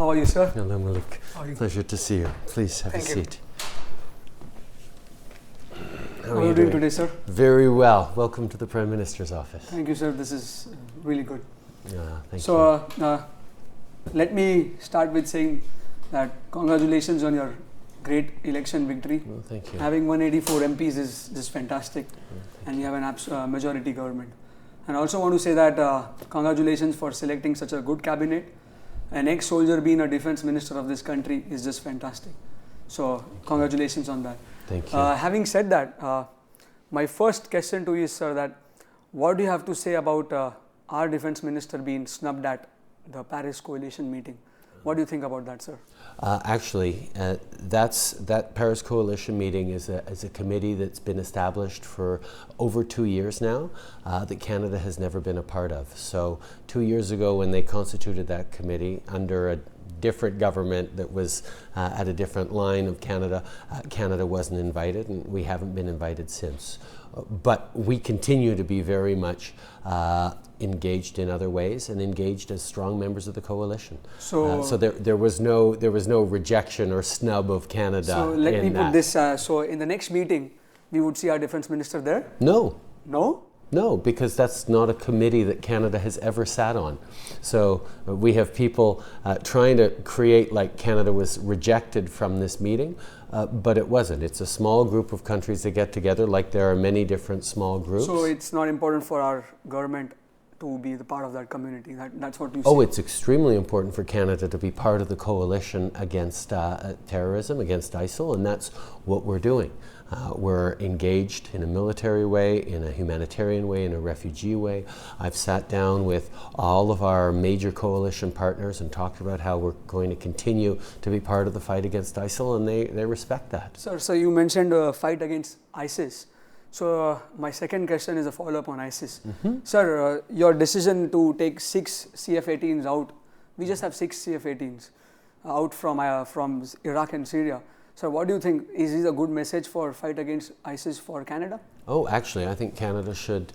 How are you, sir? Hello, Maulik. Pleasure to see you. Please have a seat. How are you doing today, sir? Very well. Welcome to the Prime Minister's office. Thank you, sir. This is really good. Thank you. Let me start with saying that congratulations on your great election victory. Well, thank you. Having 184 MPs is just fantastic, and you have an majority government. And I also want to say that congratulations for selecting such a good cabinet. An ex-soldier being a defense minister of this country is just fantastic. So congratulations on that. Thank you. Having said that, my first question to you is, sir, that what do you have to say about our defense minister being snubbed at the Paris Coalition meeting? What do you think about that, sir? Actually, that Paris Coalition meeting is a committee that's been established for over 2 years now that Canada has never been a part of. So 2 years ago when they constituted that committee under a different government that was at a different line of Canada, Canada wasn't invited, and we haven't been invited since. But we continue to be very much engaged in other ways and engaged as strong members of the coalition. So there was no rejection or snub of Canada. So let me put this. So in the next meeting, we would see our defense minister there? No. No? No, because that's not a committee that Canada has ever sat on. So we have people trying to create like Canada was rejected from this meeting, but it wasn't. It's a small group of countries that get together, like there are many different small groups. So it's not important for our government to be the part of that community. That's what you say. Oh, it's extremely important for Canada to be part of the coalition against terrorism, against ISIL, and that's what we're doing. We're engaged in a military way, in a humanitarian way, in a refugee way. I've sat down with all of our major coalition partners and talked about how we're going to continue to be part of the fight against ISIL, and they respect that. Sir, so you mentioned fight against ISIS. So my second question is a follow-up on ISIS. Sir, your decision to take 6 CF-18s out, we just have 6 CF-18s out from Iraq and Syria. So what do you think? Is this a good message for fight against ISIS for Canada? Oh, actually, I think Canada should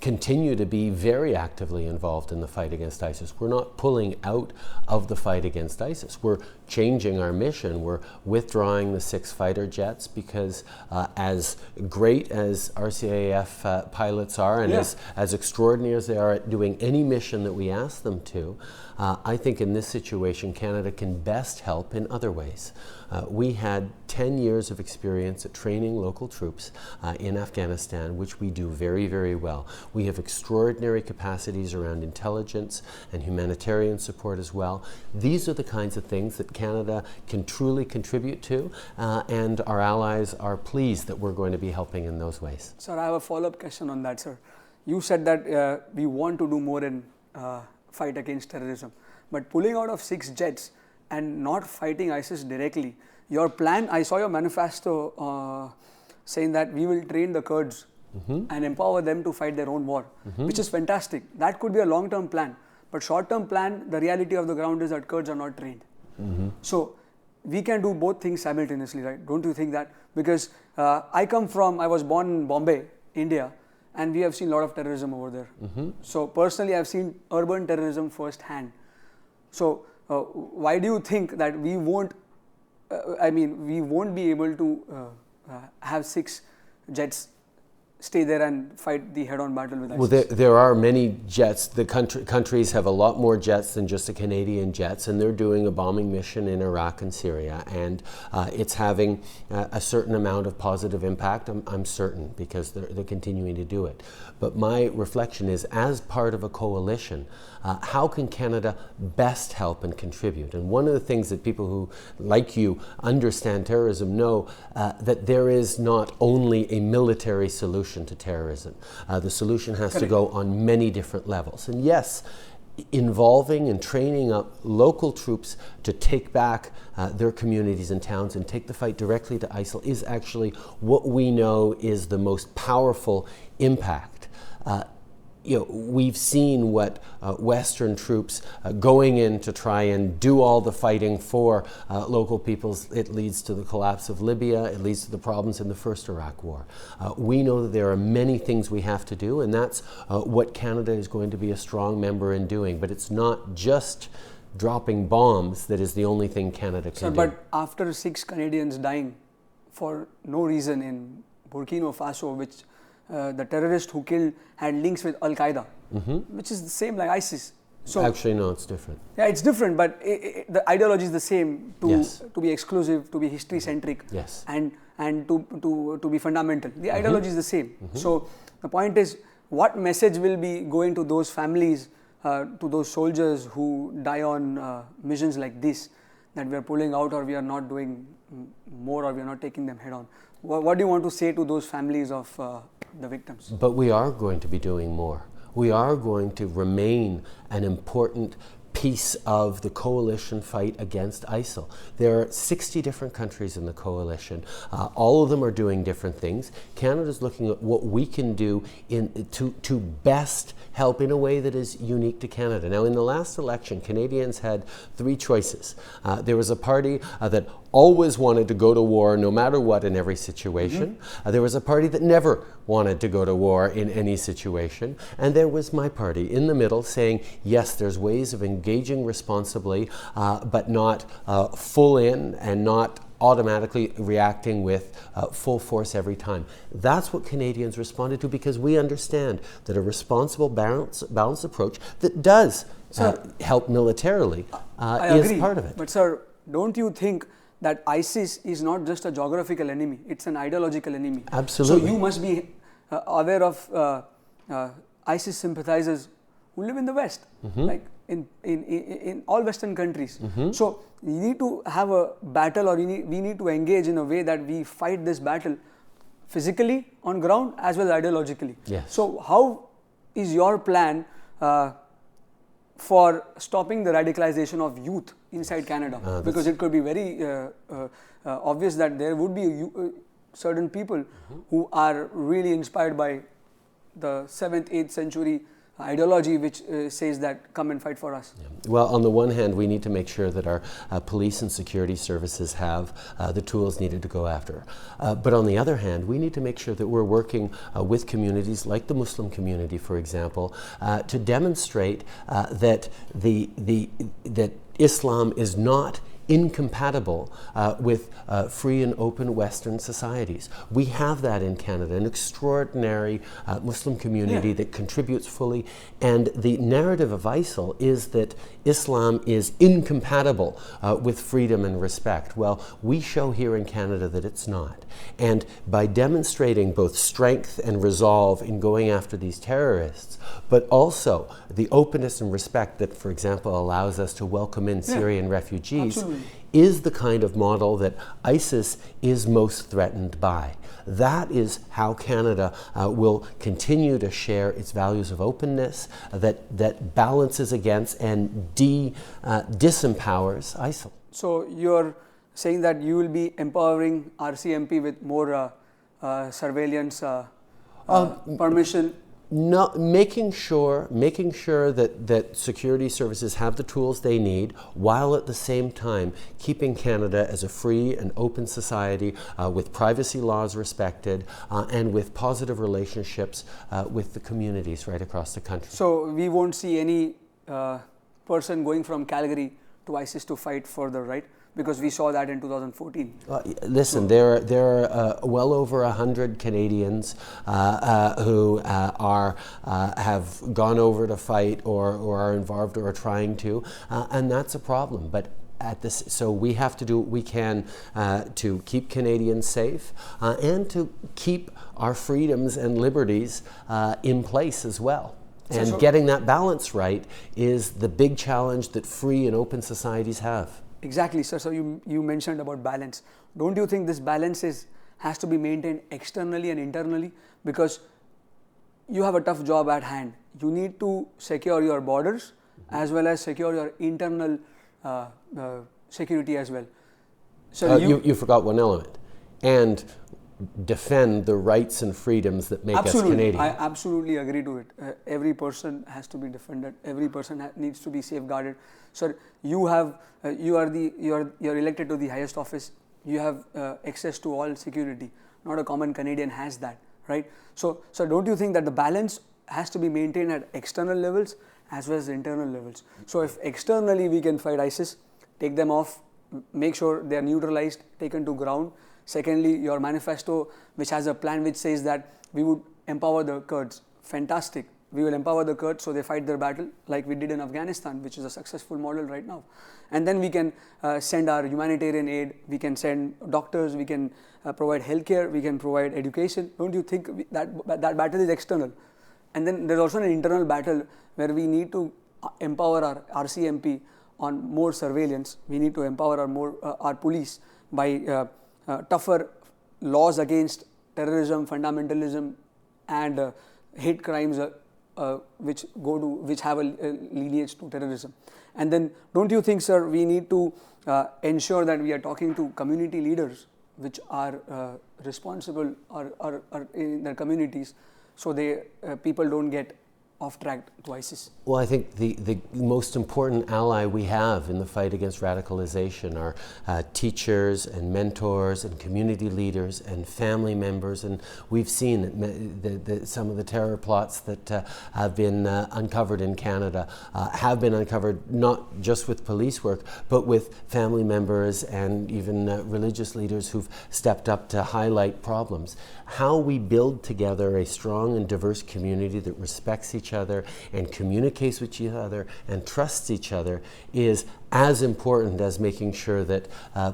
continue to be very actively involved in the fight against ISIS. We're not pulling out of the fight against ISIS. We're changing our mission. We're withdrawing the 6 fighter jets because as great as RCAF pilots are and as extraordinary as they are at doing any mission that we ask them to, I think in this situation Canada can best help in other ways. We had 10 years of experience at training local troops in Afghanistan, which we do very, very well. We have extraordinary capacities around intelligence and humanitarian support as well. These are the kinds of things that Canada can truly contribute to, and our allies are pleased that we're going to be helping in those ways. Sir, I have a follow-up question on that, sir. You said that we want to do more in fight against terrorism, but pulling out of 6 jets and not fighting ISIS directly, your plan, I saw your manifesto saying that we will train the Kurds and empower them to fight their own war, which is fantastic. That could be a long-term plan, but short-term plan, the reality of the ground is that Kurds are not trained. So we can do both things simultaneously, right? Don't you think that? Because I was born in Bombay, India, and we have seen a lot of terrorism over there. So personally, I've seen urban terrorism firsthand. So why do you think that we won't be able to have 6 jets stay there and fight the head-on battle with ISIS? Well, there are many jets. The countries have a lot more jets than just the Canadian jets, and they're doing a bombing mission in Iraq and Syria, and it's having a certain amount of positive impact, I'm certain, because they're continuing to do it. But my reflection is, as part of a coalition, how can Canada best help and contribute? And one of the things that people who, like you, understand terrorism know that there is not only a military solution to terrorism. The solution has to go on many different levels. And yes, involving and training up local troops to take back their communities and towns and take the fight directly to ISIL is actually what we know is the most powerful impact. We've seen what Western troops going in to try and do all the fighting for local peoples. It leads to the collapse of Libya. It leads to the problems in the first Iraq War. We know that there are many things we have to do, and that's what Canada is going to be a strong member in doing. But it's not just dropping bombs that is the only thing Canada can do. But after 6 Canadians dying for no reason in Burkina Faso, which the terrorist who killed had links with Al-Qaeda, which is the same like ISIS. So actually, no, it's different. Yeah, it's different, but the ideology is the same, to be exclusive, to be history-centric, and to be fundamental. The ideology is the same. So the point is, what message will be going to those families, to those soldiers who die on missions like this, that we are pulling out, or we are not doing more, or we are not taking them head on? What do you want to say to those families of the victims? But we are going to be doing more. We are going to remain an important piece of the coalition fight against ISIL. There are 60 different countries in the coalition. All of them are doing different things. Canada's looking at what we can do to best help in a way that is unique to Canada. Now, in the last election, Canadians had 3 choices. There was a party that always wanted to go to war no matter what in every situation. There was a party that never wanted to go to war in any situation. And there was my party in the middle saying, yes, there's ways of engaging responsibly, but not full in and not automatically reacting with full force every time. That's what Canadians responded to, because we understand that a responsible, balanced approach that does help militarily is part of it. But sir, don't you think that ISIS is not just a geographical enemy, it's an ideological enemy? Absolutely. So you must be aware of ISIS sympathizers who live in the West, like in all Western countries. So we need to have a battle, or we need to engage in a way that we fight this battle physically on ground as well as ideologically. Yes. So how is your plan for stopping the radicalization of youth inside Canada? Because it could be very obvious that there would be certain people who are really inspired by the 7th, 8th century ideology which says that come and fight for us. Well, on the one hand, we need to make sure that our police and security services have the tools needed to go after. But on the other hand, we need to make sure that we're working with communities like the Muslim community, for example, to demonstrate that that Islam is not incompatible with free and open Western societies. We have that in Canada, an extraordinary Muslim community that contributes fully, and the narrative of ISIL is that Islam is incompatible with freedom and respect. Well, we show here in Canada that it's not. And by demonstrating both strength and resolve in going after these terrorists, but also the openness and respect that, for example, allows us to welcome in Syrian refugees, is the kind of model that ISIS is most threatened by. That is how Canada will continue to share its values of openness that balances against and disempowers ISIL. So you're saying that you will be empowering RCMP with more surveillance permission? No, making sure that security services have the tools they need, while at the same time keeping Canada as a free and open society with privacy laws respected and with positive relationships with the communities right across the country. So we won't see any person going from Calgary to ISIS to fight further, right? Because we saw that in 2014. Listen, there are well over 100 Canadians who have gone over to fight or are involved or are trying to, and that's a problem. But so we have to do what we can to keep Canadians safe and to keep our freedoms and liberties in place as well. And getting that balance right is the big challenge that free and open societies have. Exactly, sir. So you mentioned about balance. Don't you think this balance has to be maintained externally and internally? Because you have a tough job at hand. You need to secure your borders as well as secure your internal security as well. So you forgot one element. And defend the rights and freedoms that make us Canadian. I absolutely agree to it. Every person has to be defended. Every person needs to be safeguarded. Sir, you're elected to the highest office. You have access to all security. Not a common Canadian has that, right? So don't you think that the balance has to be maintained at external levels as well as the internal levels. So if externally we can fight ISIS, take them off, make sure they are neutralized, taken to ground. Secondly, your manifesto, which has a plan which says that we would empower the Kurds. Fantastic. We will empower the Kurds so they fight their battle like we did in Afghanistan, which is a successful model right now. And then we can send our humanitarian aid, we can send doctors, we can provide healthcare, we can provide education. Don't you think that battle is external? And then there's also an internal battle where we need to empower our RCMP on more surveillance. We need to empower our police by tougher laws against terrorism, fundamentalism, and hate crimes which have a lineage to terrorism. And then don't you think, sir, we need to ensure that we are talking to community leaders which are responsible or in their communities, so people don't get off track to ISIS? Well, I think the most important ally we have in the fight against radicalization are teachers and mentors and community leaders and family members. And we've seen some of the terror plots that have been uncovered in Canada have been uncovered not just with police work, but with family members and even religious leaders who've stepped up to highlight problems. How we build together a strong and diverse community that respects each other and communicates with each other and trusts each other is as important as making sure that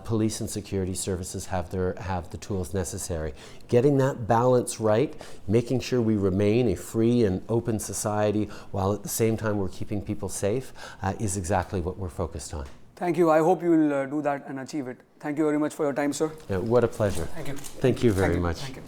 police and security services have the tools necessary. Getting that balance right, making sure we remain a free and open society while at the same time we're keeping people safe is exactly what we're focused on. Thank you. I hope you will do that and achieve it. Thank you very much for your time, sir. What a pleasure. Thank you. Thank you very much. Thank you.